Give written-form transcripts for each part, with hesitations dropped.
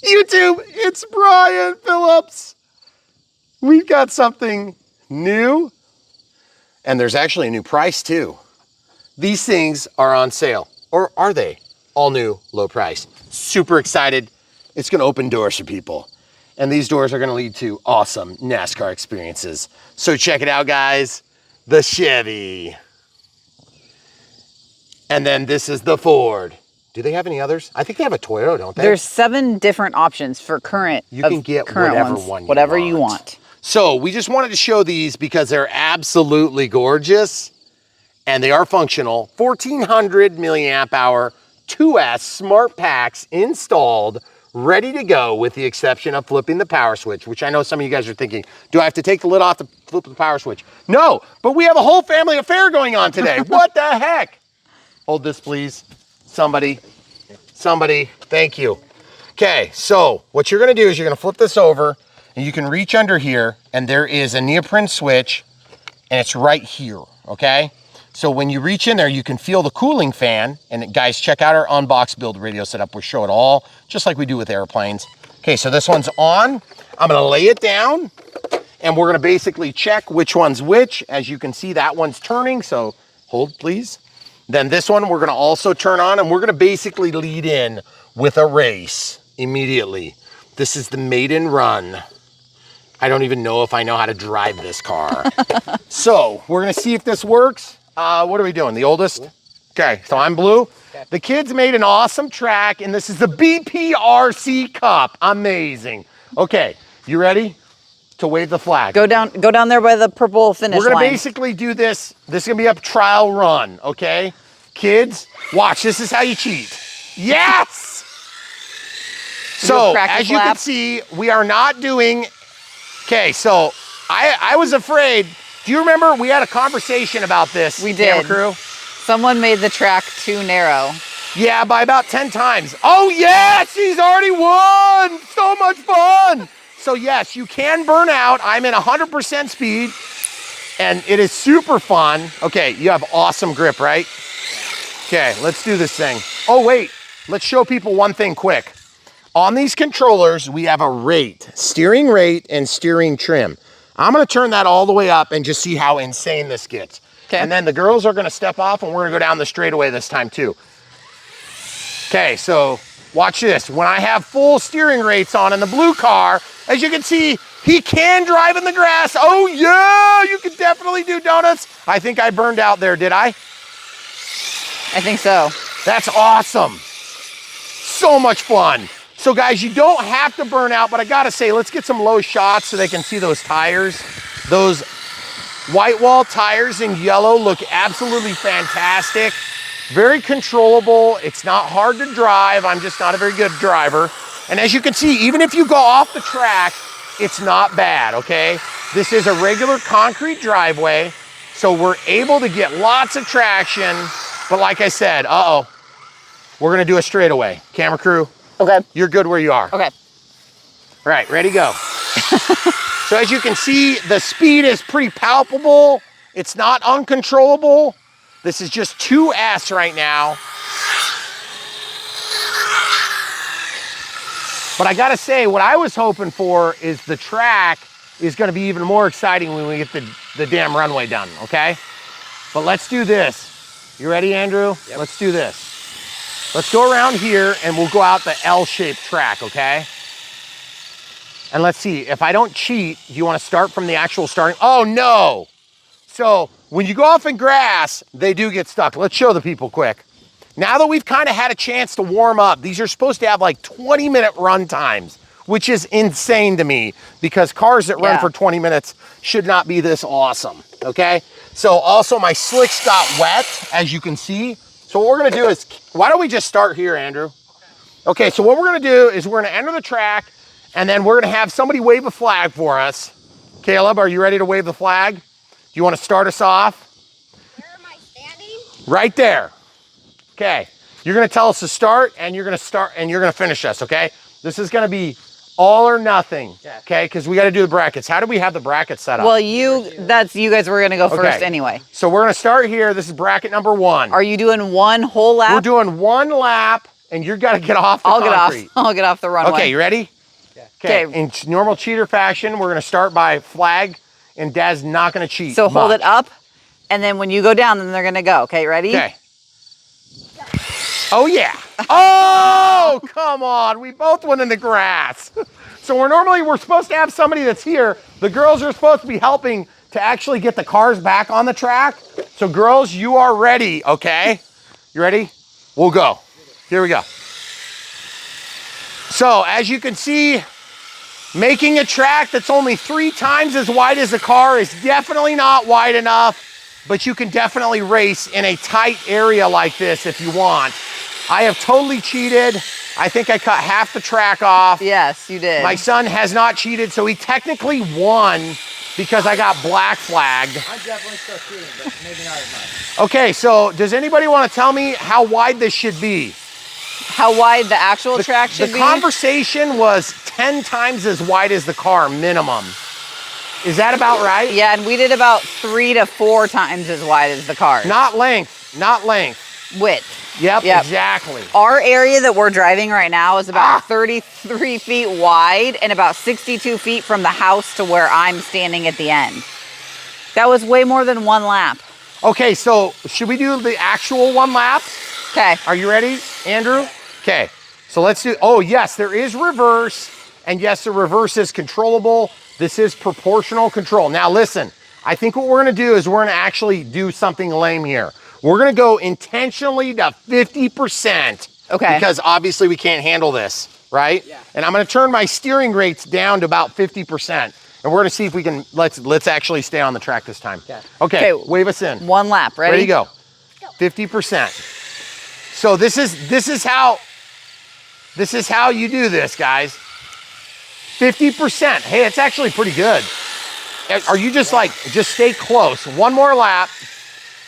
YouTube, it's Brian Phillips. We've got something new, and there's actually a new price too. These things are on sale, or are they? All new, low price. Super excited. It's gonna open doors for people. And these doors are gonna lead to awesome NASCAR experiences. So check it out, guys. The Chevy. And then this is the Ford. Do they have any others? I think they have a Toyota, don't they? There's 7 different options for current. You can get whatever you want. So we just wanted to show these because they're absolutely gorgeous and they are functional. 1400 milliamp hour, 2S smart packs installed, ready to go with the exception of flipping the power switch, which I know some of you guys are thinking, do I have to take the lid off to flip the power switch? No, but we have a whole family affair going on today. What the heck? Hold this, please. Somebody, thank you. Okay, so what you're gonna do is you're gonna flip this over and you can reach under here and there is a neoprene switch and it's right here, okay? So when you reach in there, you can feel the cooling fan. And guys, check out our Unbox build radio setup. We show it all, just like we do with airplanes. Okay, so this one's on. I'm gonna lay it down and we're gonna basically check which one's which. As you can see, that one's turning, so hold please. Then this one we're gonna also turn on and we're gonna basically lead in with a race immediately. This is the maiden run. I don't even know if I know how to drive this car. So we're gonna see if this works. What are we doing, the oldest? Okay, so I'm blue. The kids made an awesome track and this is the BPRC Cup. Amazing. Okay, you ready to wave the flag? Go down there by the purple finish line. We're gonna basically do this. This is gonna be a trial run, okay? Kids, watch, this is how you cheat. Yes! So, as you can see, we are not doing, okay, so I was afraid. Do you remember we had a conversation about this? We did. Camera crew? Someone made the track too narrow. Yeah, by about 10 times. Oh yes, she's already won! So much fun! So yes, you can burn out. I'm in 100% speed and it is super fun. Okay, you have awesome grip, right? Okay, let's do this thing. Oh wait, let's show people one thing quick. On these controllers, we have a rate, steering rate and steering trim. I'm gonna turn that all the way up and just see how insane this gets. Okay. And then the girls are gonna step off and we're gonna go down the straightaway this time too. Okay, so watch this. When I have full steering rates on in the blue car, as you can see, he can drive in the grass. Oh yeah, you can definitely do donuts. I think I burned out there, did I? I think so. That's awesome. So much fun. So guys, you don't have to burn out, but I gotta say, let's get some low shots so they can see those tires. Those white wall tires in yellow look absolutely fantastic. Very controllable. It's not hard to drive. I'm just not a very good driver. And as you can see, even if you go off the track, it's not bad, okay? This is a regular concrete driveway, so we're able to get lots of traction. But like I said, we're gonna do a straightaway. Camera crew, okay. You're good where you are. Okay. All right, ready, go. So as you can see, the speed is pretty palpable. It's not uncontrollable. This is just 2S right now. But I gotta say, what I was hoping for is the track is gonna be even more exciting when we get the damn runway done, okay? But let's do this. You ready, Andrew? Yep. Let's do this. Let's go around here and we'll go out the L-shaped track, okay? And let's see, if I don't cheat, do you wanna start from the actual starting? Oh no! So when you go off in grass, they do get stuck. Let's show the people quick. Now that we've kind of had a chance to warm up, these are supposed to have like 20-minute run times, which is insane to me because cars that run for 20 minutes should not be this awesome, okay? So also my slicks got wet, as you can see. So what we're gonna do is, why don't we just start here, Andrew? Okay, so what we're gonna do is we're gonna enter the track and then we're gonna have somebody wave a flag for us. Caleb, are you ready to wave the flag? Do you wanna start us off? Where am I standing? Right there. Okay, you're gonna tell us to start and you're gonna finish us, okay? This is gonna be all or nothing, okay? Because we gotta do the brackets. How do we have the brackets set up? Well, you guys were gonna go first anyway. So we're gonna start here. This is bracket number 1. Are you doing one whole lap? We're doing one lap and you got to get off the I'll concrete. get off. I'll get off the runway. Okay, you ready? Okay. In normal cheater fashion, we're gonna start by flag, and Dad's not gonna cheat. So hold it up, and then when you go down, then they're gonna go. Okay, ready? Okay. Oh yeah. Oh, come on. We both went in the grass. So we're supposed to have somebody that's here. The girls are supposed to be helping to actually get the cars back on the track. So girls, you are ready, okay? You ready? We'll go. Here we go. So as you can see, making a track that's only 3 times as wide as the car is definitely not wide enough, but you can definitely race in a tight area like this if you want. I have totally cheated. I think I cut half the track off. Yes, you did. My son has not cheated, so he technically won because I got black flagged. I'm definitely still cheating, but maybe not as much. Okay, so does anybody want to tell me how wide this should be? How wide the actual track should be? The conversation was 10 times as wide as the car, minimum. Is that about right? Yeah, and we did about 3 to 4 times as wide as the car. Not length, not length. Width. Yep, exactly. Our area that we're driving right now is about 33 feet wide and about 62 feet from the house to where I'm standing at the end. That was way more than 1 lap. Okay, so should we do the actual 1 lap? Okay. Are you ready, Andrew? Okay, so let's do, oh yes, there is reverse, and yes, the reverse is controllable. This is proportional control. Now listen, I think what we're gonna do is we're gonna actually do something lame here. We're gonna go intentionally to 50%. Okay. Because obviously we can't handle this, right? Yeah. And I'm gonna turn my steering rates down to about 50%. And we're gonna see if we can, let's actually stay on the track this time. Okay, wave us in. 1 lap, ready? Ready to go. 50%. So this is how you do this, guys. 50%. Hey, it's actually pretty good. Are you just stay close. 1 more lap,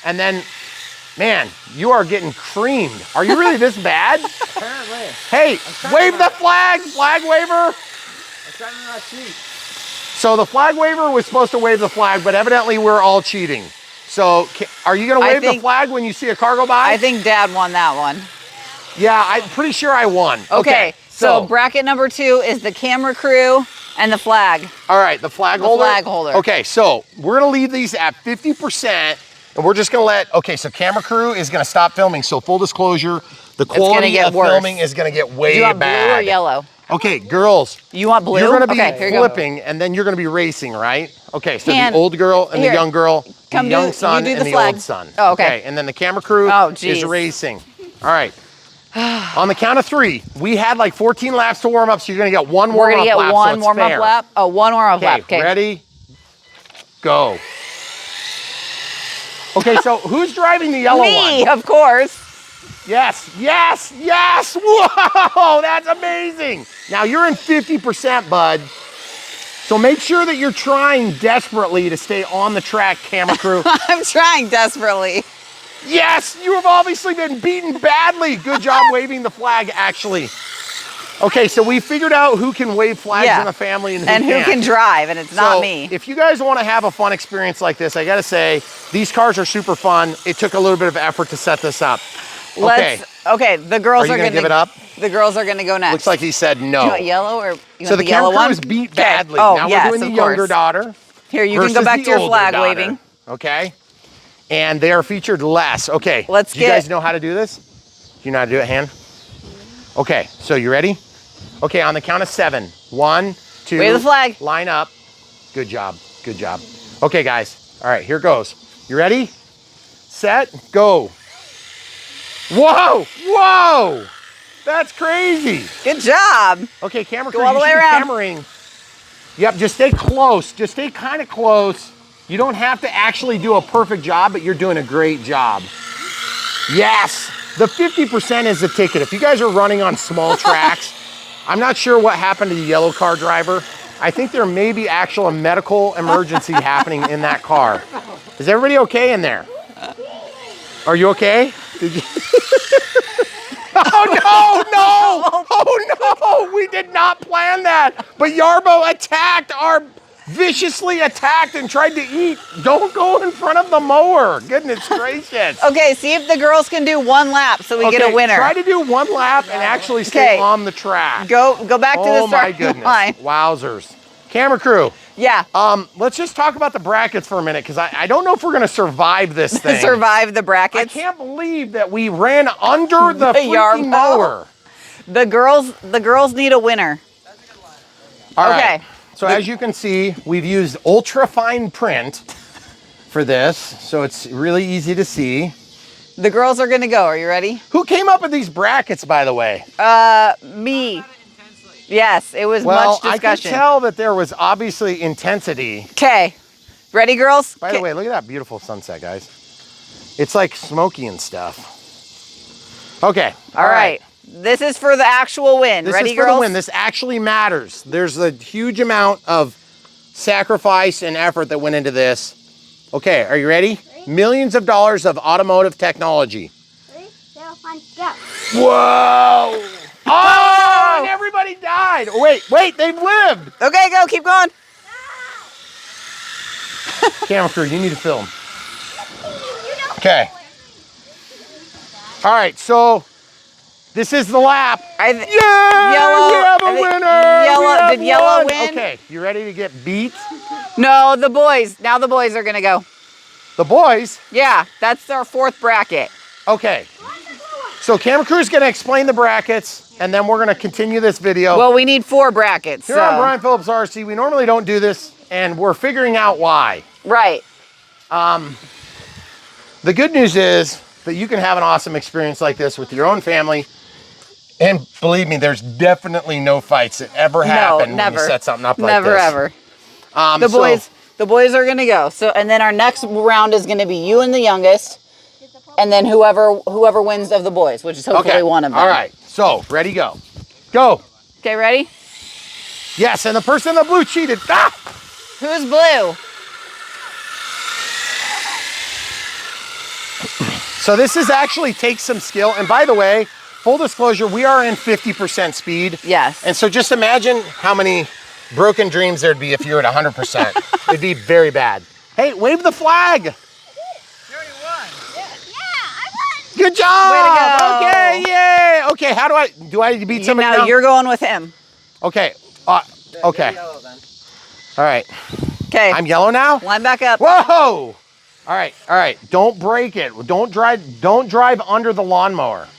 and then, man, you are getting creamed. Are you really this bad? Apparently. Hey, wave the flag waver. I'm trying to not cheat. So the flag waver was supposed to wave the flag, but evidently we're all cheating. So are you gonna wave the flag when you see a car go by? I think Dad won that one. Yeah, I'm pretty sure I won. Okay, so bracket number 2 is the camera crew and the flag. All right, the flag holder? The flag holder. Okay, so we're gonna leave these at 50%, and we're just gonna so camera crew is gonna stop filming. So full disclosure, the quality of filming is gonna get way bad. Do you want blue or yellow? Okay, girls. You want blue? You're gonna be flipping, and then you're gonna be racing, right? Okay, so the old girl and the young girl, the young son and the old son. Oh, okay. And then the camera crew is racing. All right. On the count of 3, we had like 14 laps to warm up, so you're gonna get 1 warm-up lap. We're gonna get 1 warm-up lap? Oh, 1 warm-up lap, okay. Ready? Go. Okay, so who's driving the yellow one? Me, of course. Yes, yes, yes! Whoa, that's amazing! Now you're in 50%, bud. So make sure that you're trying desperately to stay on the track, camera crew. I'm trying desperately. Yes, you have obviously been beaten badly. Good job waving the flag, actually. Okay, so we figured out who can wave flags in the family and who can drive, and it's not me. If you guys want to have a fun experience like this, I gotta say, these cars are super fun. It took a little bit of effort to set this up. Okay, the girls are gonna give it up. The girls are gonna go next. Looks like he said no. Do you want yellow or so the camera crew was beat badly. Oh, now yes, we're doing the younger daughter. Here, you can go back to your flag waving. Okay. And they are featured less. Okay. Do you guys know how to do this? Do you know how to do it, Han? Okay, so you ready? Okay, on the count of 7. 1, 2. Wave the flag. Line up. Good job. Good job. Okay, guys. All right, here goes. You ready? Set. Go. Whoa! Whoa! That's crazy. Good job. Okay, camera crew, go all the way around. Cameraing. Yep, just stay close. Just stay kind of close. You don't have to actually do a perfect job, but you're doing a great job. Yes! The 50% is the ticket. If you guys are running on small tracks, I'm not sure what happened to the yellow car driver. I think there may be actual medical emergency happening in that car. Is everybody okay in there? Are you okay? Did you? Oh no, no! Oh no! We did not plan that. But Yarbo attacked our viciously attacked and tried to eat. Don't go in front of the mower. Goodness gracious. Okay, see if the girls can do one lap so we get a winner. Try to do one lap and actually stay on the track. Go back to the starting line. Wowzers. Camera crew. Yeah. Let's just talk about the brackets for a minute because I don't know if we're gonna survive this thing. Survive the brackets. I can't believe that we ran under the freaking mower. The girls need a winner. All right. So as you can see, we've used ultra fine print for this, so it's really easy to see. The girls are gonna go. Are you ready? Who came up with these brackets, by the way? Me. Yes, it was much discussion. I could tell that there was obviously intensity. Okay. Ready, girls? By the way, look at that beautiful sunset, guys. It's like smoky and stuff. Okay. All right. This is for the actual win. Ready, girls? This is for the win. This actually matters. There's a huge amount of sacrifice and effort that went into this. Okay, are you ready? Millions of dollars of automotive technology. 3, 2, 1, go. Whoa! Oh, and everybody died. Oh, wait, they've lived. Okay, go, keep going. Camera crew, you need to film. Okay. All right, so this is the lap. Yellow. We have a winner. Yellow. Did yellow win? Okay, you ready to get beat? No, the boys. Now the boys are gonna go. The boys? Yeah, that's our fourth bracket. Okay. So camera crew's gonna explain the brackets, and then we're gonna continue this video. Well, we need 4 brackets. Here on Brian Phillips RC, we normally don't do this, and we're figuring out why. Right. The good news is that you can have an awesome experience like this with your own family. And believe me, there's definitely no fights that ever happen when you set something up like this. Never, ever. The boys are gonna go. So, and then our next round is gonna be you and the youngest, and then whoever wins of the boys, which is hopefully one of them. All right. So, ready, go. Go. Okay, ready? Yes, and the person in the blue cheated. Ah! Who's blue? So this is actually takes some skill. And by the way, full disclosure, we are in 50% speed. Yes. And so just imagine how many broken dreams there'd be if you were at 100%. It'd be very bad. Hey, wave the flag. Yeah, I won. Good job. Way to go. Okay, yay. Okay, how do I beat somebody now? You're going with him. Okay. Okay. Yellow, then. All right. Okay. I'm yellow now? Line back up. Whoa. All right. Don't break it. Don't drive under the lawnmower.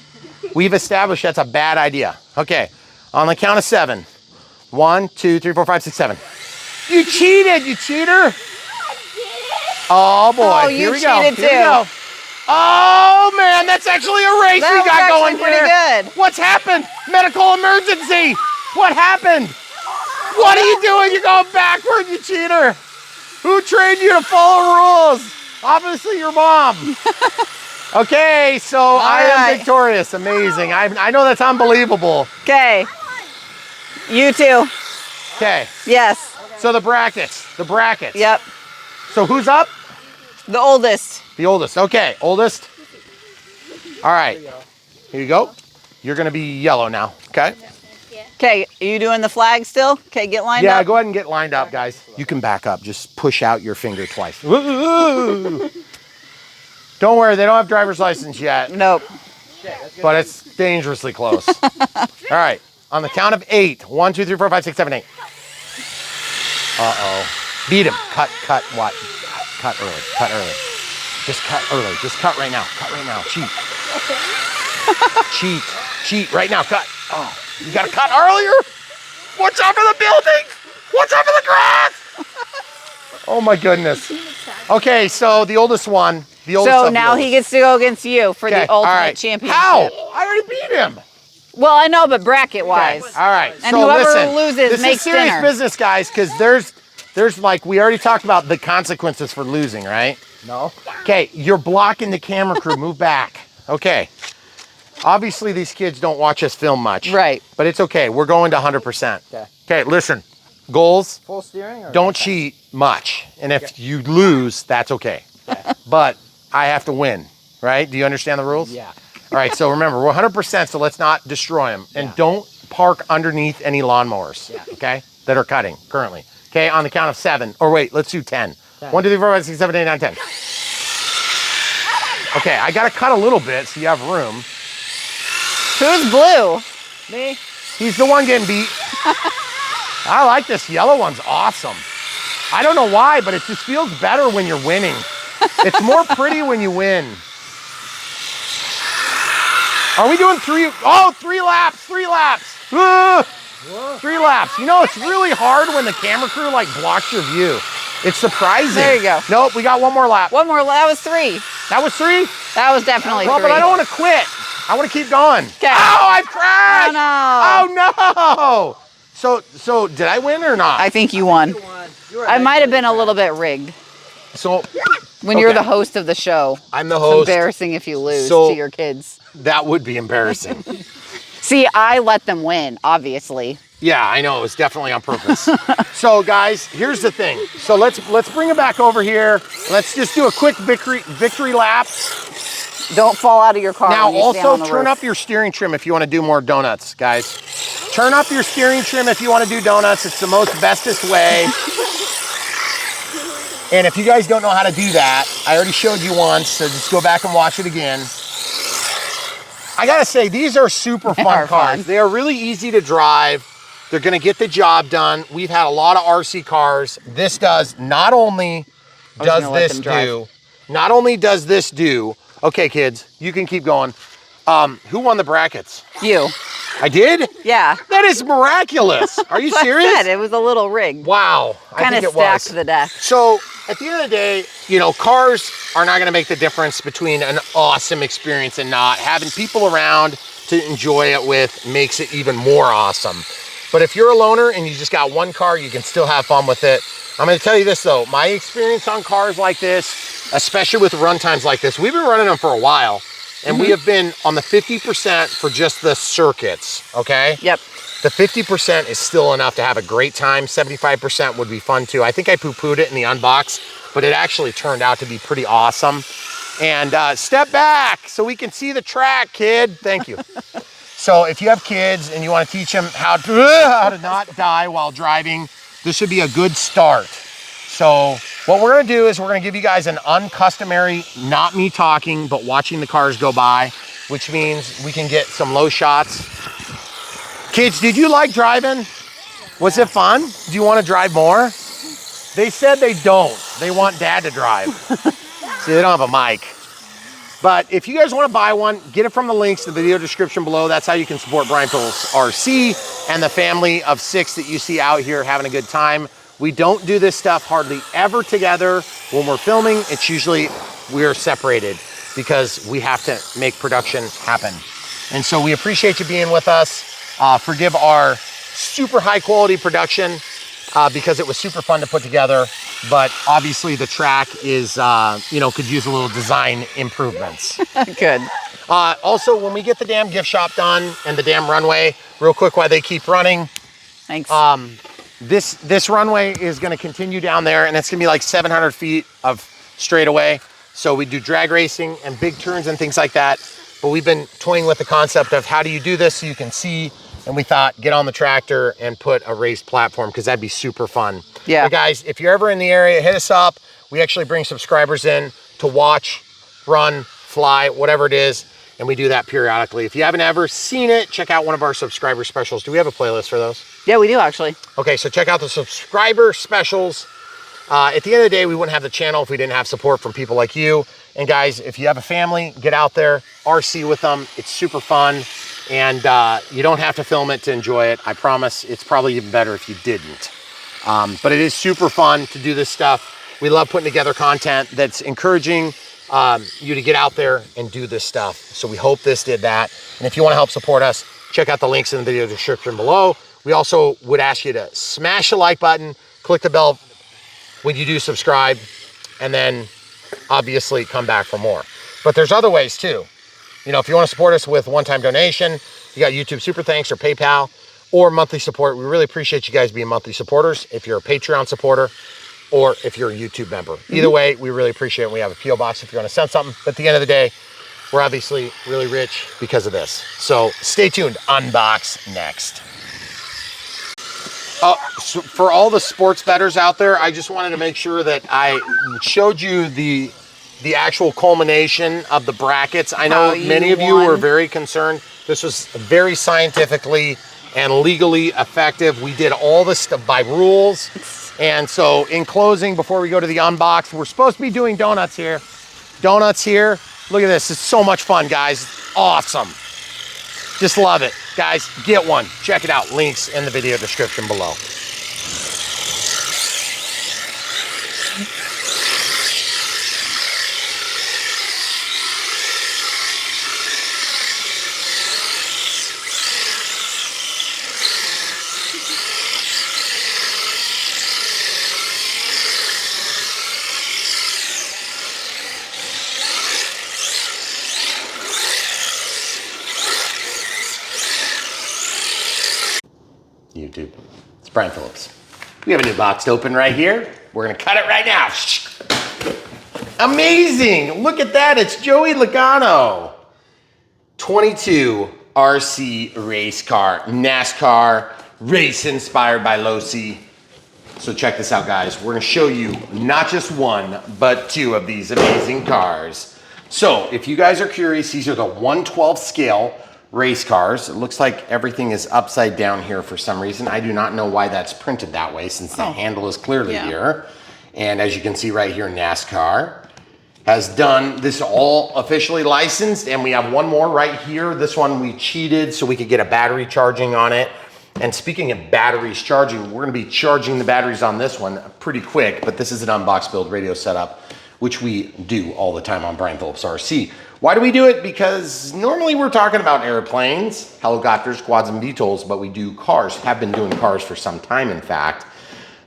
We've established that's a bad idea. Okay. On the count of 7. 1, 2, 3, 4, 5, 6, 7. You cheated, you cheater. Oh boy. Oh, Here you we go. cheated Here we too. go. Oh man, that's actually a race That we was got going actually pretty here. good. What's happened? Medical emergency. What happened? What are you doing? You're going backward, you cheater. Who trained you to follow rules? Obviously your mom. Okay, so I am victorious. Amazing. I know that's unbelievable. Okay. You too. Okay. Yes. So the brackets. Yep. So who's up? The oldest. The oldest. Okay, oldest. All right. Here you go. You're going to be yellow now. Okay. Okay, are you doing the flag still? Okay, get lined up. Yeah, go ahead and get lined up, guys. You can back up. Just push out your finger twice. Don't worry, they don't have driver's license yet. Nope. But it's dangerously close. All right, on the count of 8. 1, 2, 3, 4, 5, 6, 7, 8. Uh-oh. Beat him. Cut, what? Cut early. Just cut early. Just cut right now. Cheat right now. Cut. Oh, you got to cut earlier? Watch out for the building. Watch out for the grass. Oh my goodness. Okay, so the oldest one. So now he gets to go against you for the ultimate championship. How? I already beat him. Well, I know, but bracket-wise. Okay. All right. And so whoever loses this makes is serious dinner. business, guys, because there's like, we already talked about the consequences for losing, right? No. Okay, you're blocking the camera crew. Move back. Okay. Obviously, these kids don't watch us film much. Right. But it's okay. We're going to 100%. Okay. Okay, listen. Goals. Full steering? Or don't cheat much. And if you lose, that's okay. But I have to win, right? Do you understand the rules? Yeah. All right, so remember, we're 100%, so let's not destroy them. And don't park underneath any lawnmowers, okay, that are cutting currently. Okay, on the count of 7. Or wait, let's do 10. 10. 1, 2, 3, 4, 5, 6, 7, 8, 9, 10. Okay, I gotta cut a little bit so you have room. Who's blue? Me? He's the one getting beat. I like this yellow one's awesome. I don't know why, but it just feels better when you're winning. It's more pretty when you win. Are we doing 3? Oh, 3 laps, 3 laps. 3 laps. You know, it's really hard when the camera crew like blocks your view. It's surprising. There you go. Nope, we got one more lap. One more. That was 3. That was 3? That was definitely 3. Well, but I don't want to quit. I want to keep going. Okay. Oh, I've crashed. Oh, no. Oh, no. So did I win or not? I think you won. You were I might have been a little bit rigged. So When you're the host of the show. I'm the It's host. embarrassing if you lose So- to your kids. That would be embarrassing. See, I let them win, obviously. Yeah, I know. It was definitely on purpose. So guys, here's the thing. So let's bring it back over here. Let's just do a quick victory lap. Don't fall out of your car. Now when you stand also on the turn roof. up your steering trim if you want to do more donuts, guys. Turn up your steering trim if you want to do donuts. It's the most bestest way. And if you guys don't know how to do that, I already showed you once, so just go back and watch it again. I gotta say, these are super fun cars. They are really easy to drive. They're gonna get the job done. We've had a lot of RC cars. This does not only does this do, okay kids, you can keep going. Who won the brackets? You. I did? Yeah. That is miraculous. Are you That's what serious? I said. It was a little rigged. Wow. Kind of stacked the deck. So at the end of the day, you know, cars are not gonna make the difference between an awesome experience and not. Having people around to enjoy it with makes it even more awesome. But if you're a loner and you just got one car, you can still have fun with it. I'm gonna tell you this though, my experience on cars like this, especially with run times like this, we've been running them for a while. And we have been on the 50% for just the circuits, okay? Yep. The 50% is still enough to have a great time. 75% would be fun too. I think I poo-pooed it in the unbox, but it actually turned out to be pretty awesome. And step back so we can see the track, kid. Thank you. So if you have kids and you want to teach them how to not die while driving, this should be a good start. So what we're gonna do is we're gonna give you guys an uncustomary, not me talking, but watching the cars go by, which means we can get some low shots. Kids, did you like driving? Was it fun? Do you want to drive more? They said they don't. They want dad to drive. See, they don't have a mic. But if you guys want to buy one, get it from the links in the video description below. That's how you can support Brian Phillips RC and the family of 6 that you see out here having a good time. We don't do this stuff hardly ever together. When we're filming, it's usually we're separated because we have to make production happen. And so we appreciate you being with us. Forgive our super high quality production because it was super fun to put together. But obviously the track is, you know, could use a little design improvements. Good. Also, when we get the damn gift shop done and the damn runway, real quick while they keep running. Thanks. This runway is gonna continue down there and it's gonna be like 700 feet of straightaway. So we do drag racing and big turns and things like that. But we've been toying with the concept of how do you do this so you can see, and we thought get on the tractor and put a raised platform because that'd be super fun. Yeah. But guys, if you're ever in the area, hit us up. We actually bring subscribers in to watch, run, fly, whatever it is. And we do that periodically. If you haven't ever seen it, check out one of our subscriber specials. Do we have a playlist for those? Yeah, we do actually. Okay, so check out the subscriber specials. At the end of the day, we wouldn't have the channel if we didn't have support from people like you. And guys, if you have a family, get out there, RC with them. It's super fun. And you don't have to film it to enjoy it. I promise it's probably even better if you didn't. But it is super fun to do this stuff. We love putting together content that's encouraging you to get out there and do this stuff. So we hope this did that. And if you want to help support us, check out the links in the video description below. We also would ask you to smash the like button, click the bell when you do subscribe, and then obviously come back for more. But there's other ways too. You know, if you want to support us with one-time donation, you got YouTube Super Thanks or PayPal or monthly support. We really appreciate you guys being monthly supporters. If you're a Patreon supporter, or if you're a YouTube member. Either way, we really appreciate it. We have a P.O. box if you want to send something. But at the end of the day, we're obviously really rich because of this. So stay tuned. Unbox next. So for all the sports bettors out there, I just wanted to make sure that I showed you the actual culmination of the brackets. I know many of you were very concerned. This was very scientifically and legally effective. We did all this stuff by rules. And so in closing, before we go to the unbox, we're supposed to be doing donuts here. Donuts here. Look at this. It's so much fun, guys. Awesome. Just love it. Guys, get one. Check it out. Links in the video description below. YouTube. It's Brian Phillips. We have a new box to open right here. We're gonna cut it right now. Amazing! Look at that, it's Joey Logano. 22 RC race car, NASCAR, race inspired by Losi. So check this out, guys. We're gonna show you not just one, but two of these amazing cars. So if you guys are curious, these are the 1/12 scale race cars. It looks like everything is upside down here for some reason. I do not know why that's printed that way since the handle is clearly here. And as you can see right here, NASCAR has done this, all officially licensed, and we have one more right here. This one we cheated so we could get a battery charging on it. And speaking of batteries charging, we're gonna be charging the batteries on this one pretty quick, but this is an unbox build radio setup, which we do all the time on Brian Phillips RC. Why do we do it? Because normally we're talking about airplanes, helicopters, quads, and VTOLs, but we do cars, have been doing cars for some time, in fact.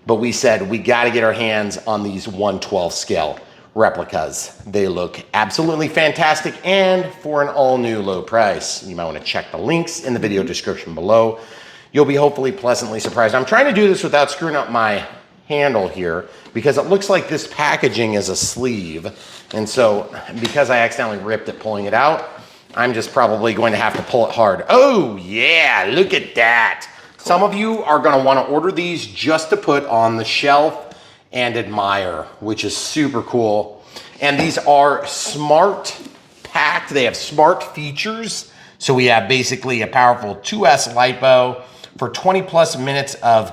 But we said we gotta get our hands on these 1/12 scale replicas. They look absolutely fantastic and for an all new low price. You might wanna check the links in the video description below. You'll be hopefully pleasantly surprised. I'm trying to do this without screwing up my handle here because it looks like this packaging is a sleeve. And so because I accidentally ripped it pulling it out, I'm just probably going to have to pull it hard. Oh yeah, look at that. Cool. Some of you are gonna wanna order these just to put on the shelf and admire, which is super cool. And these are smart packed. They have smart features. So we have basically a powerful 2S LiPo for 20 plus minutes of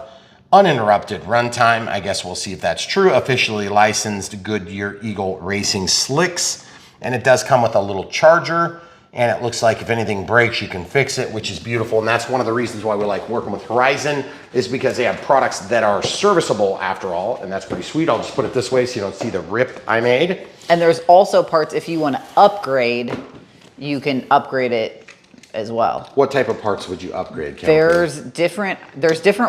uninterrupted runtime. I guess we'll see if that's true. Officially licensed Goodyear Eagle Racing Slicks. And it does come with a little charger. And it looks like if anything breaks, you can fix it, which is beautiful. And that's one of the reasons why we like working with Horizon, is because they have products that are serviceable after all. And that's pretty sweet. I'll just put it this way so you don't see the rip I made. And there's also parts, if you want to upgrade, you can upgrade it as well. What type of parts would you upgrade, Cal? There's different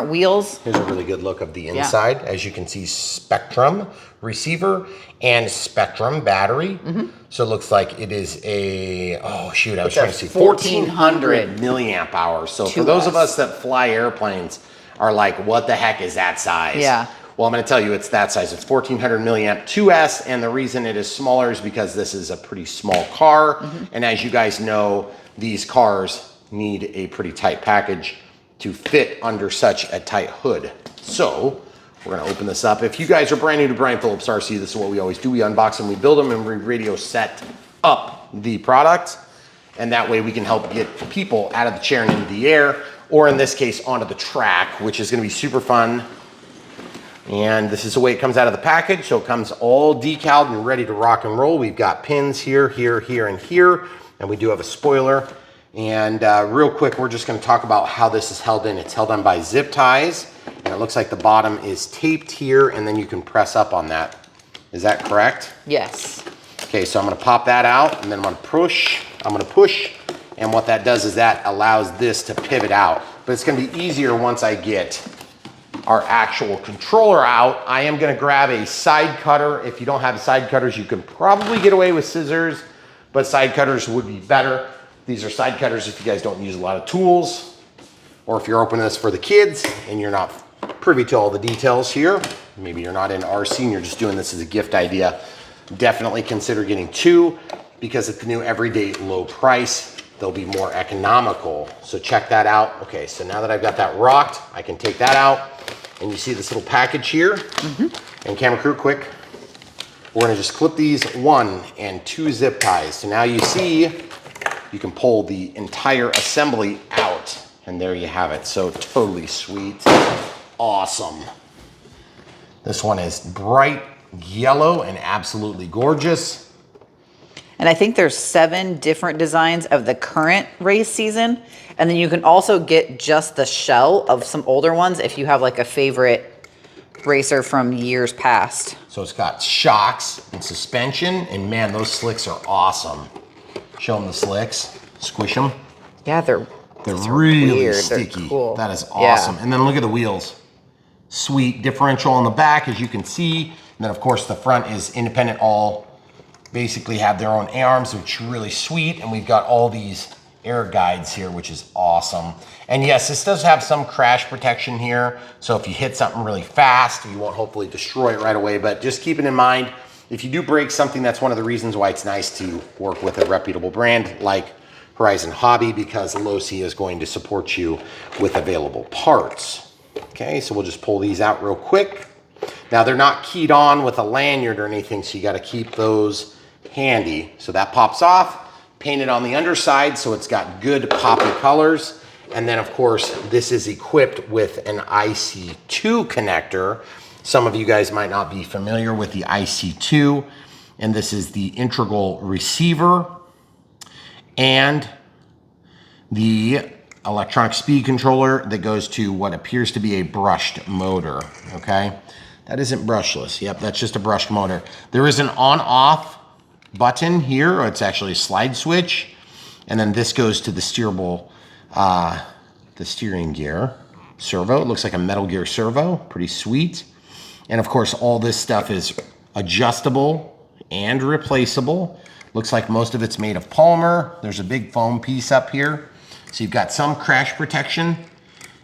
wheels. Here's a really good look of the inside. As you can see, Spectrum receiver and Spectrum battery. So it looks like it is a, oh shoot, I was trying to see, 1400 milliamp hours. So for those of us that fly airplanes are like, what the heck is that size? Yeah. Well, I'm gonna tell you it's that size. It's 1400 milliamp 2S, and the reason it is smaller is because this is a pretty small car. And as you guys know, these cars need a pretty tight package to fit under such a tight hood. So we're gonna open this up. If you guys are brand new to Brian Phillips RC, this is what we always do. We unbox them, we build them, and we radio set up the product. And that way we can help get people out of the chair and into the air, or in this case, onto the track, which is gonna be super fun. And this is the way it comes out of the package. So it comes all decaled and ready to rock and roll. We've got pins here, here, here, and here. And we do have a spoiler. And real quick, we're just gonna talk about how this is held in. It's held on by zip ties. And it looks like the bottom is taped here, and then you can press up on that. Is that correct? Yes. Okay, so I'm gonna pop that out, and then I'm gonna push. And what that does is that allows this to pivot out. But it's gonna be easier once I get our actual controller out. I am gonna grab a side cutter. If you don't have side cutters, you can probably get away with scissors, but side cutters would be better. These are side cutters if you guys don't use a lot of tools, or if you're opening this for the kids and you're not privy to all the details here. Maybe you're not in RC and you're just doing this as a gift idea. Definitely consider getting two, because at the new everyday low price, they'll be more economical. So check that out. Okay, so now that I've got that rocked, I can take that out. And you see this little package here. And camera crew, quick. We're gonna just clip these 1 and 2 zip ties. So now you see, you can pull the entire assembly out. And there you have it. So totally sweet. Awesome. This one is bright yellow and absolutely gorgeous. And I think there's 7 different designs of the current race season. And then you can also get just the shell of some older ones if you have like a favorite racer from years past. So it's got shocks and suspension, and man, those slicks are awesome. Show them the slicks, squish them. Yeah, they're really weird. sticky. They're cool. That is awesome. Yeah. And then look at the wheels. Sweet differential on the back, as you can see. And then of course the front is independent, all basically have their own arms, which is really sweet. And we've got all these air guides here, which is awesome. And yes, this does have some crash protection here. So if you hit something really fast, you won't hopefully destroy it right away. But just keeping in mind, if you do break something, that's one of the reasons why it's nice to work with a reputable brand like Horizon Hobby, because Losi is going to support you with available parts. Okay, so we'll just pull these out real quick. Now they're not keyed on with a lanyard or anything, so you got to keep those handy. So that pops off, painted on the underside, so it's got good poppy colors. And then of course, this is equipped with an IC2 connector. Some of you guys might not be familiar with the IC2, and this is the integral receiver and the electronic speed controller that goes to what appears to be a brushed motor, okay? That isn't brushless. Yep, that's just a brushed motor. There is an on-off button here, or it's actually a slide switch, and then this goes to the steerable, the steering gear servo. It looks like a Metal Gear servo, pretty sweet. And of course, all this stuff is adjustable and replaceable. Looks like most of it's made of polymer. There's a big foam piece up here. So you've got some crash protection.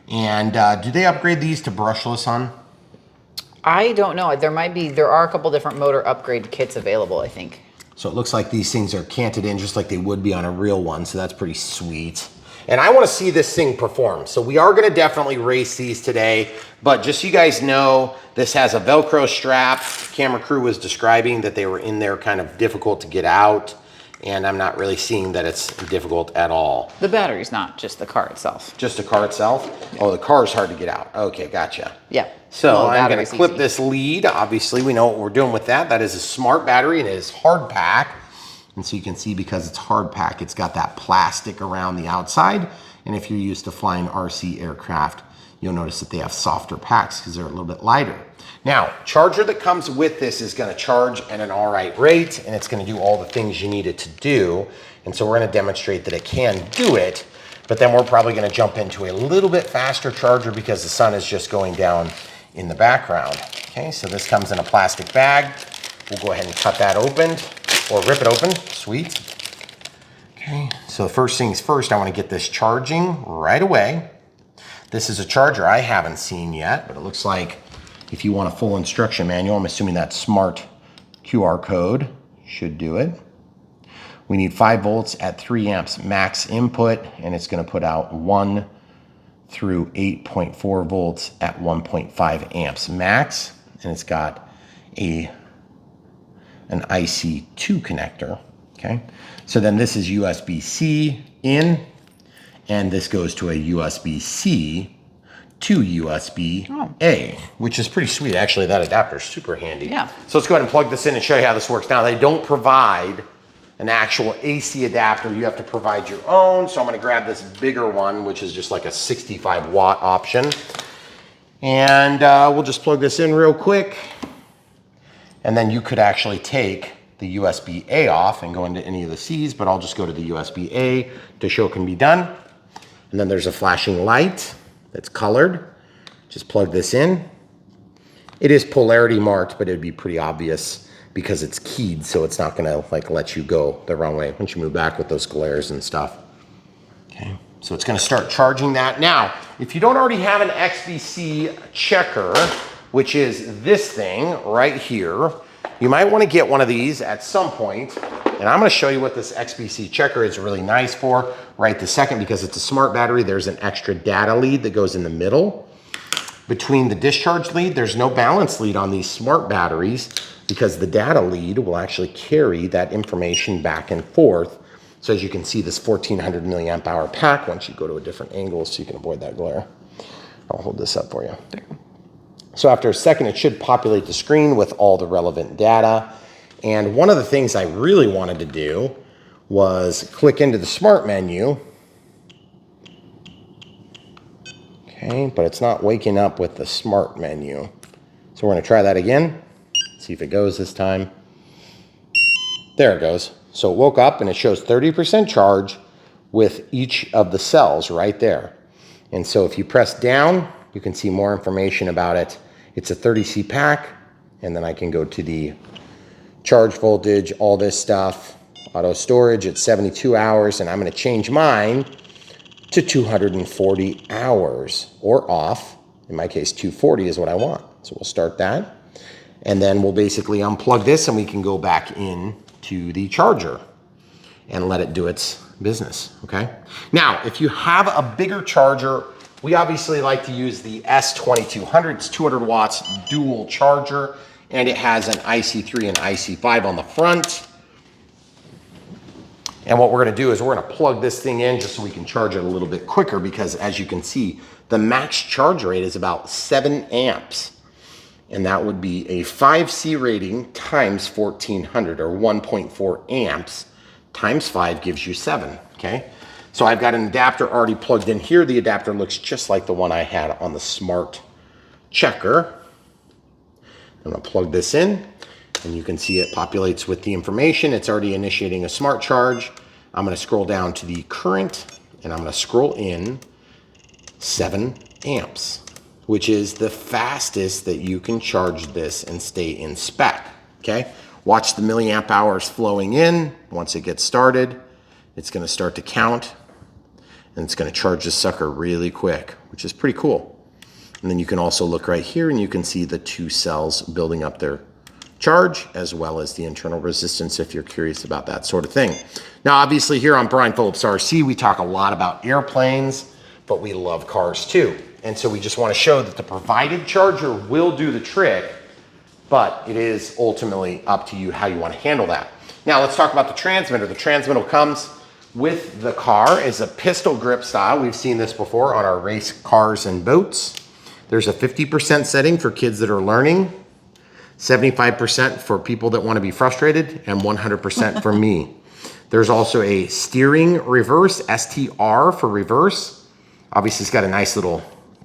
And do they upgrade these to brushless, hon? I don't know. There are a couple different motor upgrade kits available, I think. So it looks like these things are canted in just like they would be on a real one. So that's pretty sweet. And I want to see this thing perform. So we are going to definitely race these today. But just so you guys know, this has a Velcro strap. Camera crew was describing that they were in there kind of difficult to get out. And I'm not really seeing that it's difficult at all. The battery's not, just the car itself. Just the car itself? Yeah. Oh, the car's hard to get out. Okay, gotcha. Yeah. So well, I'm going to clip this lead. Obviously, we know what we're doing with that. That is a smart battery, and it is hard pack. And so you can see, because it's hard pack, it's got that plastic around the outside. And if you're used to flying RC aircraft, you'll notice that they have softer packs because they're a little bit lighter. Now, charger that comes with this is going to charge at an all right rate, and it's going to do all the things you need it to do. And so we're going to demonstrate that it can do it, but then we're probably going to jump into a little bit faster charger because the sun is just going down in the background. Okay, so this comes in a plastic bag. We'll go ahead and cut that open, or rip it open. Sweet. Okay, so first things first, I want to get this charging right away. This is a charger I haven't seen yet, but it looks like if you want a full instruction manual, I'm assuming that smart QR code should do it. We need 5 volts at 3 amps max input, and it's going to put out 1 through 8.4 volts at 1.5 amps max, and it's got an IC2 connector. Okay, so then this is USB-C in, and this goes to a USB-C to USB-A, which is pretty sweet. Actually, that adapter is super handy. Yeah. So let's go ahead and plug this in and show you how this works. Now, they don't provide an actual AC adapter. You have to provide your own. So I'm going to grab this bigger one, which is just like a 65 watt option. And we'll just plug this in real quick. And then you could actually take the USB-A off and go into any of the C's, but I'll just go to the USB-A to show it can be done. And then there's a flashing light that's colored. Just plug this in. It is polarity marked, but it'd be pretty obvious because it's keyed, so it's not gonna like let you go the wrong way once you move back with those glares and stuff. Okay, so it's gonna start charging that. Now, if you don't already have an XBC checker, which is this thing right here, you might wanna get one of these at some point. And I'm gonna show you what this XBC checker is really nice for right this second, because it's a smart battery. There's an extra data lead that goes in the middle. between the discharge lead. There's no balance lead on these smart batteries because the data lead will actually carry that information back and forth. So as you can see, this 1400 milliamp hour pack, once you go to a different angle so you can avoid that glare. I'll hold this up for you. There. So after a second, it should populate the screen with all the relevant data. And one of the things I really wanted to do was click into the smart menu. Okay, but it's not waking up with the smart menu. So we're gonna try that again. See if it goes this time. There it goes. So it woke up and it shows 30% charge with each of the cells right there. And so if you press down, you can see more information about it. It's a 30C pack, and then I can go to the charge voltage, all this stuff, auto storage at 72 hours, and I'm gonna change mine to 240 hours or off. In my case, 240 is what I want. So we'll start that. And then we'll basically unplug this and we can go back in to the charger and let it do its business, okay? Now, if you have a bigger charger, we obviously like to use the S2200. It's 200 watts dual charger, and it has an IC3 and IC5 on the front. And what we're gonna do is we're gonna plug this thing in just so we can charge it a little bit quicker, because as you can see, the max charge rate is about 7 amps. And that would be a 5C rating times 1400, or 1.4 amps times 5 gives you 7, okay? So I've got an adapter already plugged in here. The adapter looks just like the one I had on the Smart Checker. I'm gonna plug this in, and you can see it populates with the information. It's already initiating a smart charge. I'm gonna scroll down to the current, and I'm gonna scroll in 7 amps, which is the fastest that you can charge this and stay in spec, okay? Watch the milliamp hours flowing in. Once it gets started, it's gonna start to count, and it's gonna charge this sucker really quick, which is pretty cool. And then you can also look right here and you can see the 2 cells building up their charge, as well as the internal resistance if you're curious about that sort of thing. Now, obviously here on Brian Phillips RC, we talk a lot about airplanes, but we love cars too. And so we just want to show that the provided charger will do the trick, but it is ultimately up to you how you want to handle that. Now let's talk about the transmitter. The transmitter comes with the car as a pistol grip style. We've seen this before on our race cars and boats. There's a 50% setting for kids that are learning, 75% for people that want to be frustrated, and 100% for me. There's also a steering reverse, STR for reverse. Obviously it's got a nice little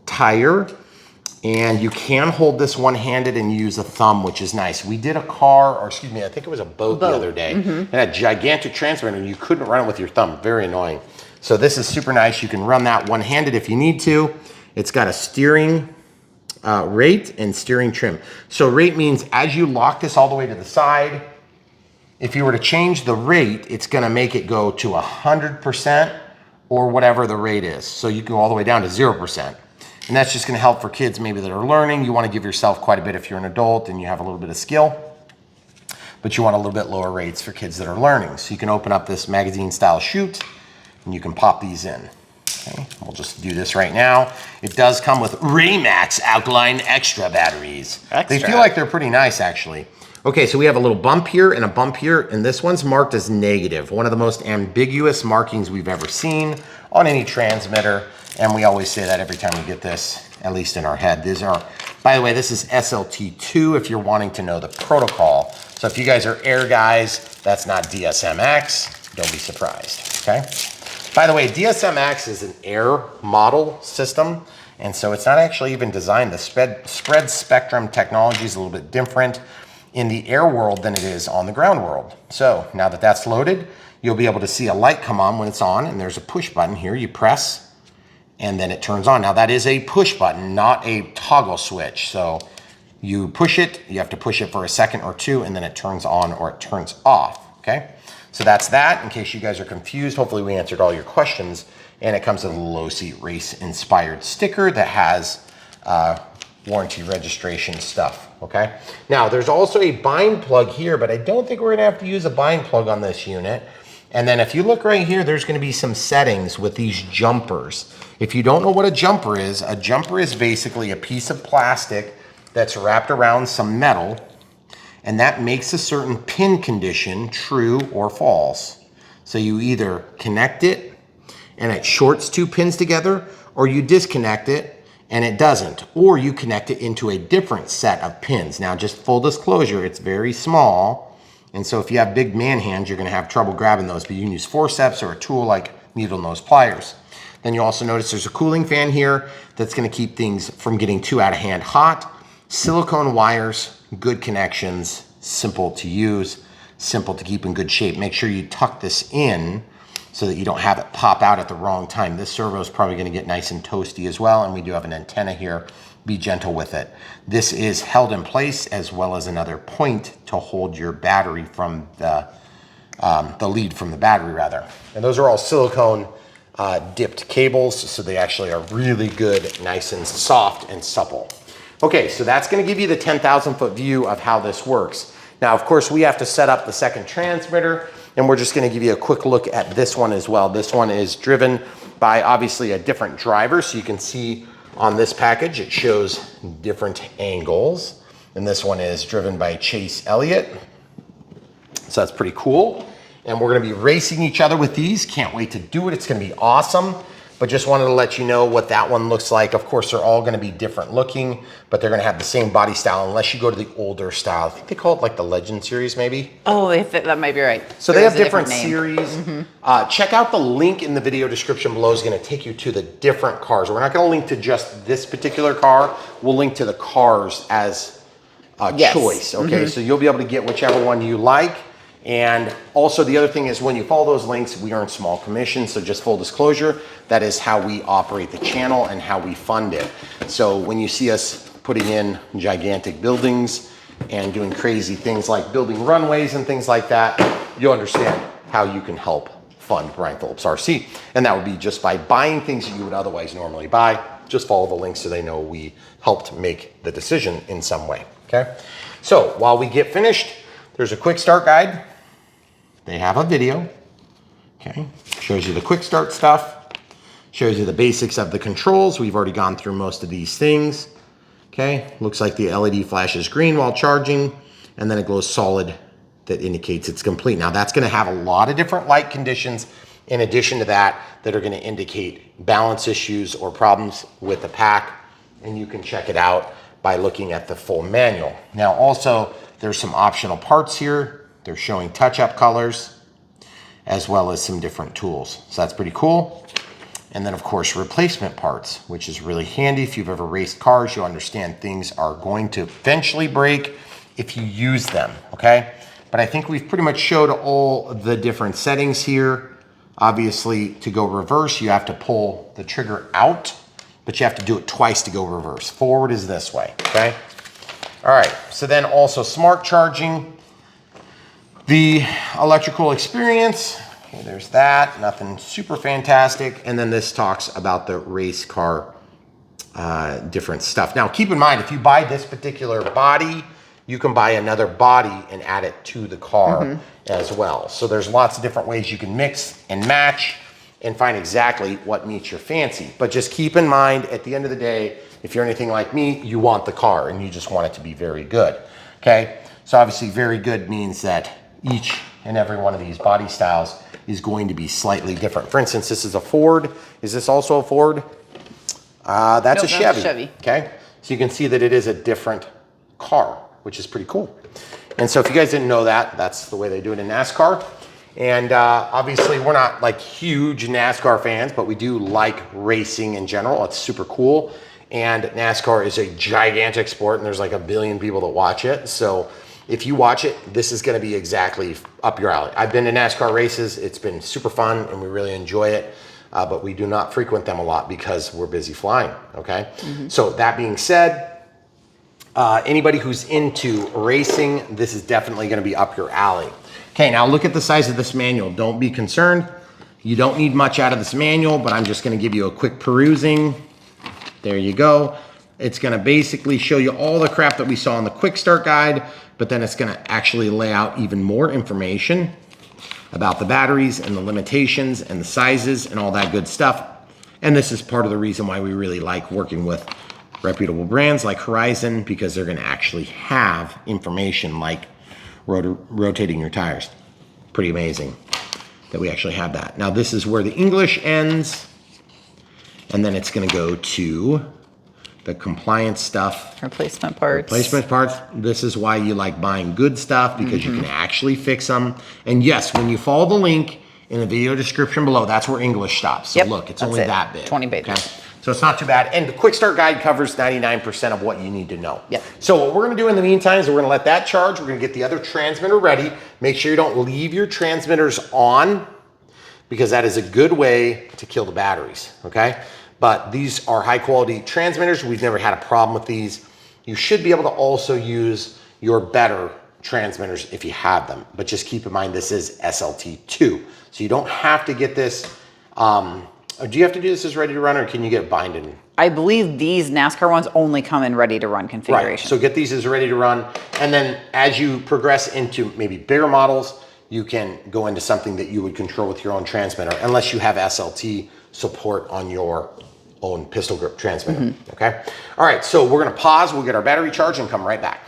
tire, and you can hold this one-handed and use a thumb, which is nice. We did a car, or excuse me, I think it was a boat the other day, and a gigantic transmitter, and you couldn't run it with your thumb. Very annoying. So this is super nice. You can run that one-handed if you need to. It's got a steering rate and steering trim. So rate means as you lock this all the way to the side, if you were to change the rate, it's gonna make it go to 100% or whatever the rate is. So you can go all the way down to 0%. And that's just gonna help for kids maybe that are learning. You wanna give yourself quite a bit if you're an adult and you have a little bit of skill, but you want a little bit lower rates for kids that are learning. So you can open up this magazine style chute and you can pop these in. Okay, we'll just do this right now. It does come with Raymax Alkaline Extra batteries. Extra. They feel like they're pretty nice, actually. Okay, so we have a little bump here and a bump here, and this one's marked as negative. One of the most ambiguous markings we've ever seen on any transmitter, and we always say that every time we get this, at least in our head. These are, by the way, this is SLT2 if you're wanting to know the protocol. So if you guys are air guys, that's not DSMX. Don't be surprised, okay? By the way, DSMX is an air model system, and so it's not actually even designed. The spread spectrum technology is a little bit different in the air world than it is on the ground world. So now that that's loaded, you'll be able to see a light come on when it's on, and there's a push button here. You press, and then it turns on. Now that is a push button, not a toggle switch. So you push it, you have to push it for a second or two, and then it turns on or it turns off, okay? So that's that, in case you guys are confused. Hopefully we answered all your questions. And it comes with a Losi race-inspired sticker that has warranty registration stuff, okay? Now, there's also a bind plug here, but I don't think we're gonna have to use a bind plug on this unit. And then if you look right here, there's gonna be some settings with these jumpers. If you don't know what a jumper is basically a piece of plastic that's wrapped around some metal, and that makes a certain pin condition true or false. So you either connect it and it shorts two pins together, or you disconnect it and it doesn't, or you connect it into a different set of pins. Now, just full disclosure, it's very small, and so if you have big man hands, you're gonna have trouble grabbing those, but you can use forceps or a tool like needle nose pliers. Then you also notice there's a cooling fan here that's gonna keep things from getting too out of hand hot. Silicone wires, good connections, simple to use, simple to keep in good shape. Make sure you tuck this in so that you don't have it pop out at the wrong time. This servo is probably gonna get nice and toasty as well, and we do have an antenna here. Be gentle with it. This is held in place as well as another point to hold your battery from the lead from the battery rather. And those are all silicone dipped cables, so they actually are really good, nice and soft and supple. Okay, so that's gonna give you the 10,000 foot view of how this works. Now, of course, we have to set up the second transmitter, and we're just gonna give you a quick look at this one as well. This one is driven by obviously a different driver, so you can see on this package, it shows different angles. And this one is driven by Chase Elliott. So that's pretty cool. And we're gonna be racing each other with these. Can't wait to do it, it's gonna be awesome. But just wanted to let you know what that one looks like. Of course, they're all gonna be different looking, but they're gonna have the same body style unless you go to the older style. I think they call it like the Legend series maybe. Oh, that might be right. So they have different series. Check out the link in the video description below. Is gonna take you to the different cars. We're not gonna link to just this particular car. We'll link to the cars as a choice, okay? So you'll be able to get whichever one you like. And also the other thing is when you follow those links, we earn small commissions. So just full disclosure, that is how we operate the channel and how we fund it. So when you see us putting in gigantic buildings and doing crazy things like building runways and things like that, you'll understand how you can help fund Brian Phillips RC. And that would be just by buying things that you would otherwise normally buy. Just follow the links so they know we helped make the decision in some way, okay? So while we get finished, there's a quick start guide. They have a video, okay? Shows you the quick start stuff, shows you the basics of the controls. We've already gone through most of these things, okay? Looks like the LED flashes green while charging, and then it glows solid that indicates it's complete. Now that's gonna have a lot of different light conditions in addition to that are gonna indicate balance issues or problems with the pack, and you can check it out by looking at the full manual. Now also, there's some optional parts here. They're showing touch-up colors as well as some different tools. So that's pretty cool. And then of course, replacement parts, which is really handy. If you've ever raced cars, you'll understand things are going to eventually break if you use them, okay? But I think we've pretty much showed all the different settings here. Obviously, to go reverse, you have to pull the trigger out, but you have to do it twice to go reverse. Forward is this way, okay? All right, so then also smart charging. The electrical experience, okay, there's that, nothing super fantastic. And then this talks about the race car different stuff. Now keep in mind, if you buy this particular body, you can buy another body and add it to the car as well. So there's lots of different ways you can mix and match and find exactly what meets your fancy. But just keep in mind, at the end of the day, if you're anything like me, you want the car and you just want it to be very good, okay? So obviously very good means that each and every one of these body styles is going to be slightly different. For instance, this is a Ford. Is this also a Ford? That's a Chevy. Okay, so you can see that it is a different car, which is pretty cool. And so if you guys didn't know that, that's the way they do it in NASCAR. And obviously we're not like huge NASCAR fans, but we do like racing in general. It's super cool. And NASCAR is a gigantic sport and there's like 1 billion people that watch it. So if you watch it, this is gonna be exactly up your alley. I've been to NASCAR races. It's been super fun and we really enjoy it, but we do not frequent them a lot because we're busy flying, okay? So that being said, anybody who's into racing, this is definitely gonna be up your alley. Okay, now look at the size of this manual. Don't be concerned. You don't need much out of this manual, but I'm just gonna give you a quick perusing. There you go. It's gonna basically show you all the crap that we saw in the quick start guide, but then it's gonna actually lay out even more information about the batteries and the limitations and the sizes and all that good stuff. And this is part of the reason why we really like working with reputable brands like Horizon, because they're gonna actually have information like rotating your tires. Pretty amazing that we actually have that. Now this is where the English ends, and then it's gonna go to the compliance stuff. Replacement parts. Replacement parts. This is why you like buying good stuff, because you can actually fix them. And yes, when you follow the link in the video description below, that's where English stops. So look, it's only that big. 20 pages. Okay? So it's not too bad. And the quick start guide covers 99% of what you need to know. Yep. So what we're gonna do in the meantime is we're gonna let that charge. We're gonna get the other transmitter ready. Make sure you don't leave your transmitters on, because that is a good way to kill the batteries, okay? But these are high quality transmitters. We've never had a problem with these. You should be able to also use your better transmitters if you have them. But just keep in mind, this is SLT2. So you don't have to get this, do you have to do this as ready to run, or can you get it binded? I believe these NASCAR ones only come in ready to run configuration. Right, so get these as ready to run. And then as you progress into maybe bigger models, you can go into something that you would control with your own transmitter, unless you have SLT support on your own pistol grip transmitter, okay? All right, so we're gonna pause, we'll get our battery charged and come right back.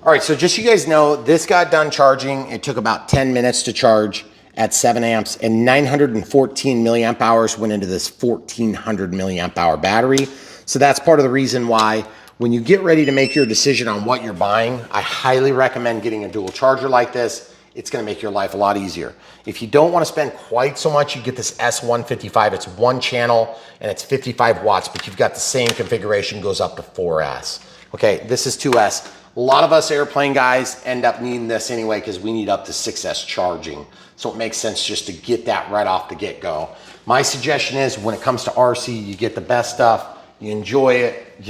All right, so just so you guys know, this got done charging. It took about 10 minutes to charge at 7 amps, and 914 milliamp hours went into this 1400 milliamp hour battery. So that's part of the reason why when you get ready to make your decision on what you're buying, I highly recommend getting a dual charger like this. It's gonna make your life a lot easier. If you don't wanna spend quite so much, you get this S155. It's one channel and it's 55 watts, but you've got the same configuration, goes up to 4S. Okay, this is 2S. A lot of us airplane guys end up needing this anyway, because we need up to 6S charging. So it makes sense just to get that right off the get-go. My suggestion is, when it comes to RC, you get the best stuff, you enjoy it,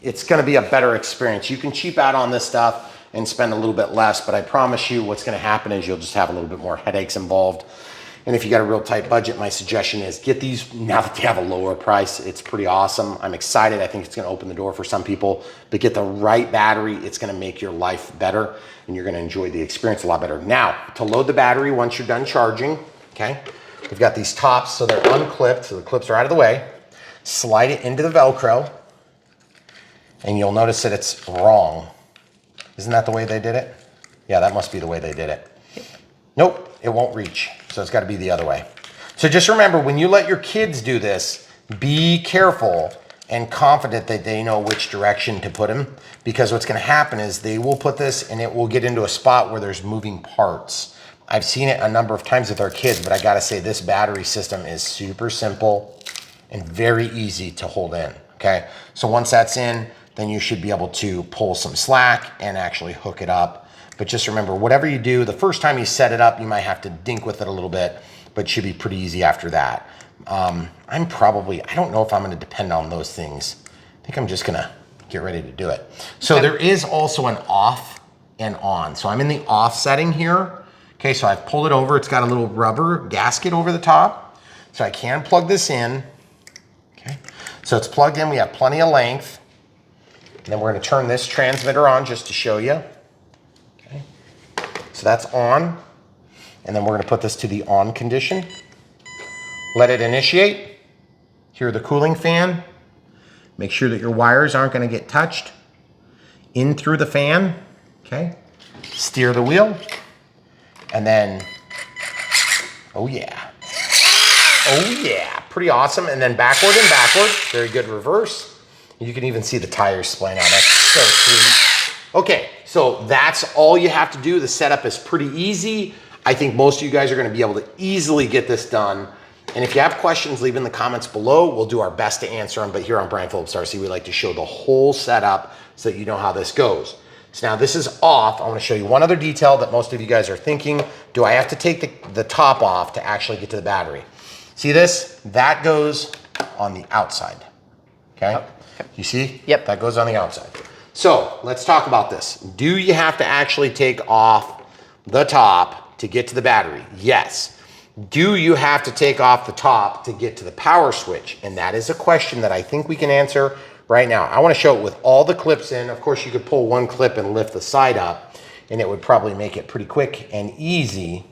it's gonna be a better experience. You can cheap out on this stuff and spend a little bit less, but I promise you what's gonna happen is you'll just have a little bit more headaches involved. And if you got a real tight budget, my suggestion is get these now that they have a lower price. It's pretty awesome. I'm excited. I think it's gonna open the door for some people, but get the right battery. It's gonna make your life better and you're gonna enjoy the experience a lot better. Now, to load the battery once you're done charging, okay? We've got these tops, so they're unclipped, so the clips are out of the way. Slide it into the Velcro, and you'll notice that it's wrong. Isn't that the way they did it? Yeah, that must be the way they did it. Nope, it won't reach. So it's got to be the other way. So just remember, when you let your kids do this, be careful and confident that they know which direction to put them, because what's going to happen is they will put this and it will get into a spot where there's moving parts. I've seen it a number of times with our kids, but I got to say, this battery system is super simple and very easy to hold in, okay? So once that's in, then you should be able to pull some slack and actually hook it up. But just remember, whatever you do, the first time you set it up, you might have to dink with it a little bit, but it should be pretty easy after that. I don't know if I'm gonna depend on those things. I think I'm just gonna get ready to do it. So there is also an off and on. So I'm in the off setting here. Okay, so I've pulled it over. It's got a little rubber gasket over the top. So I can plug this in. Okay, so it's plugged in. We have plenty of length. And then we're gonna turn this transmitter on just to show you. Okay, so that's on. And then we're gonna put this to the on condition. Let it initiate. Hear the cooling fan. Make sure that your wires aren't gonna get touched. In through the fan, okay? Steer the wheel. And then, oh yeah. Oh yeah, pretty awesome. And then backward and backward, very good reverse. You can even see the tires splaying out, that's so sweet. Okay, so that's all you have to do. The setup is pretty easy. I think most of you guys are gonna be able to easily get this done. And if you have questions, leave in the comments below. We'll do our best to answer them, but here on Brian Phillips RC, we like to show the whole setup so that you know how this goes. So now this is off. I want to show you one other detail that most of you guys are thinking. Do I have to take the top off to actually get to the battery? See this? That goes on the outside, okay? You see? Yep. That goes on the outside. So let's talk about this. Do you have to actually take off the top to get to the battery? Yes. Do you have to take off the top to get to the power switch? And that is a question that I think we can answer right now. I want to show it with all the clips in. Of course, you could pull one clip and lift the side up, and it would probably make it pretty quick and easy.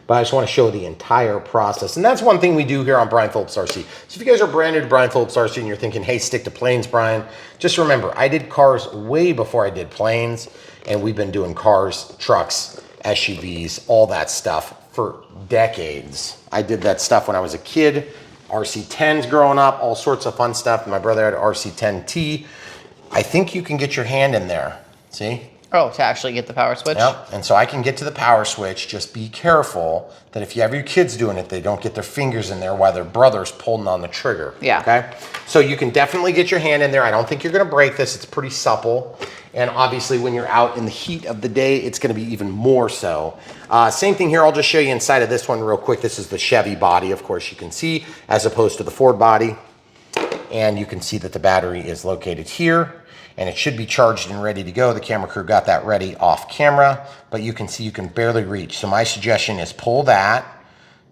but I just want to show the entire process. And that's one thing we do here on Brian Phillips RC. So if you guys are brand new to Brian Phillips RC and you're thinking, hey, stick to planes, Brian, just remember, I did cars way before I did planes, and we've been doing cars, trucks, SUVs, all that stuff for decades. I did that stuff when I was a kid, RC10s growing up, all sorts of fun stuff. My brother had an RC10T. I think you can get your hand in there, see? Oh, to actually get the power switch? Yep, and so I can get to the power switch. Just be careful that if you have your kids doing it, they don't get their fingers in there while their brother's pulling on the trigger. Yeah. Okay, so you can definitely get your hand in there. I don't think you're gonna break this. It's pretty supple. And obviously when you're out in the heat of the day, it's gonna be even more so. Same thing here, I'll just show you inside of this one real quick. This is the Chevy body, of course you can see, as opposed to the Ford body. And you can see that the battery is located here, and it should be charged and ready to go. The camera crew got that ready off camera, but you can see you can barely reach. So my suggestion is pull that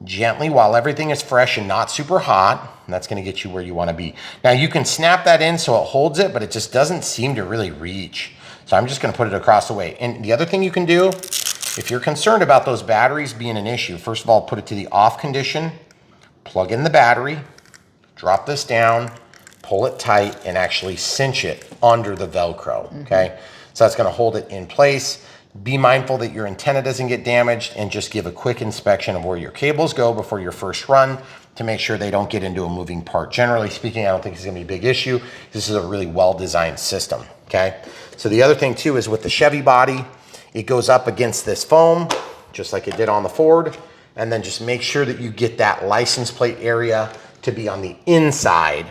gently while everything is fresh and not super hot, and that's gonna get you where you wanna be. Now you can snap that in so it holds it, but it just doesn't seem to really reach. So I'm just gonna put it across the way. And the other thing you can do, if you're concerned about those batteries being an issue, first of all, put it to the off condition, plug in the battery, drop this down, pull it tight, and actually cinch it under the Velcro, okay? So that's gonna hold it in place. Be mindful that your antenna doesn't get damaged, and just give a quick inspection of where your cables go before your first run to make sure they don't get into a moving part. Generally speaking, I don't think it's gonna be a big issue. This is a really well-designed system, okay? So the other thing too is with the Chevy body, it goes up against this foam, just like it did on the Ford, and then just make sure that you get that license plate area to be on the inside.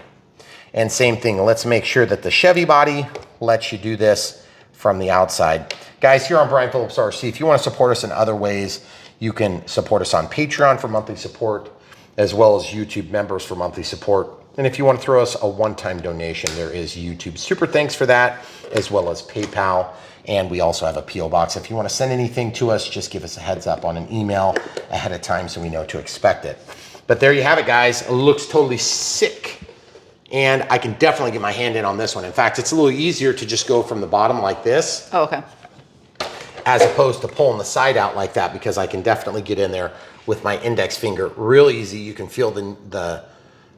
And same thing, let's make sure that the Chevy body lets you do this from the outside. Guys, here on Brian Phillips RC, if you want to support us in other ways, you can support us on Patreon for monthly support, as well as YouTube members for monthly support. And if you want to throw us a one-time donation, there is YouTube Super Thanks for that, as well as PayPal. And we also have a P.O. box. If you want to send anything to us, just give us a heads up on an email ahead of time so we know to expect it. But there you have it, guys. It looks totally sick. And I can definitely get my hand in on this one. In fact, it's a little easier to just go from the bottom like this. Oh, okay. As opposed to pulling the side out like that, because I can definitely get in there with my index finger. Real easy. You can feel the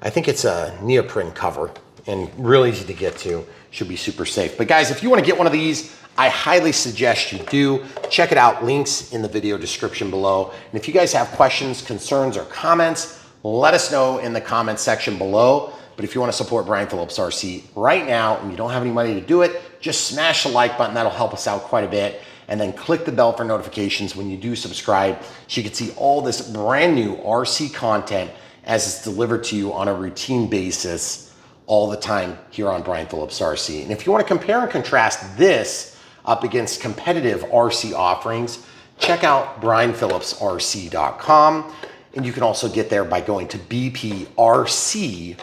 I think it's a neoprene cover, and real easy to get to. Should be super safe. But guys, if you want to get one of these, I highly suggest you do. Check it out. Links in the video description below. And if you guys have questions, concerns, or comments, let us know in the comments section below. But if you want to support Brian Phillips RC right now and you don't have any money to do it, just smash the like button. That'll help us out quite a bit. And then click the bell for notifications when you do subscribe, so you can see all this brand new RC content as it's delivered to you on a routine basis all the time here on Brian Phillips RC. And if you want to compare and contrast this up against competitive RC offerings, check out brianphillipsrc.com. And you can also get there by going to bprc.me.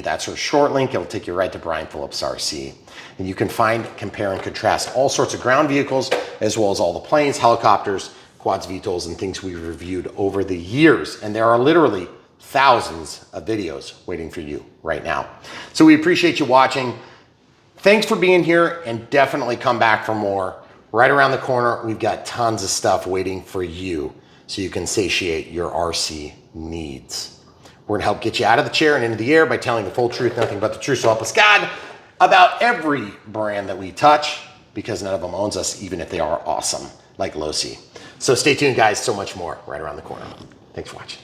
That's our short link. It'll take you right to Brian Phillips RC. And you can find, compare, and contrast all sorts of ground vehicles, as well as all the planes, helicopters, quads, VTOLs, and things we've reviewed over the years. And there are literally thousands of videos waiting for you right now. So we appreciate you watching. Thanks for being here, and definitely come back for more. Right around the corner, we've got tons of stuff waiting for you so you can satiate your RC needs. We're gonna help get you out of the chair and into the air by telling the full truth, nothing but the truth, so help us God, about every brand that we touch, because none of them owns us, even if they are awesome, like Losi. So stay tuned, guys, so much more right around the corner. Thanks for watching.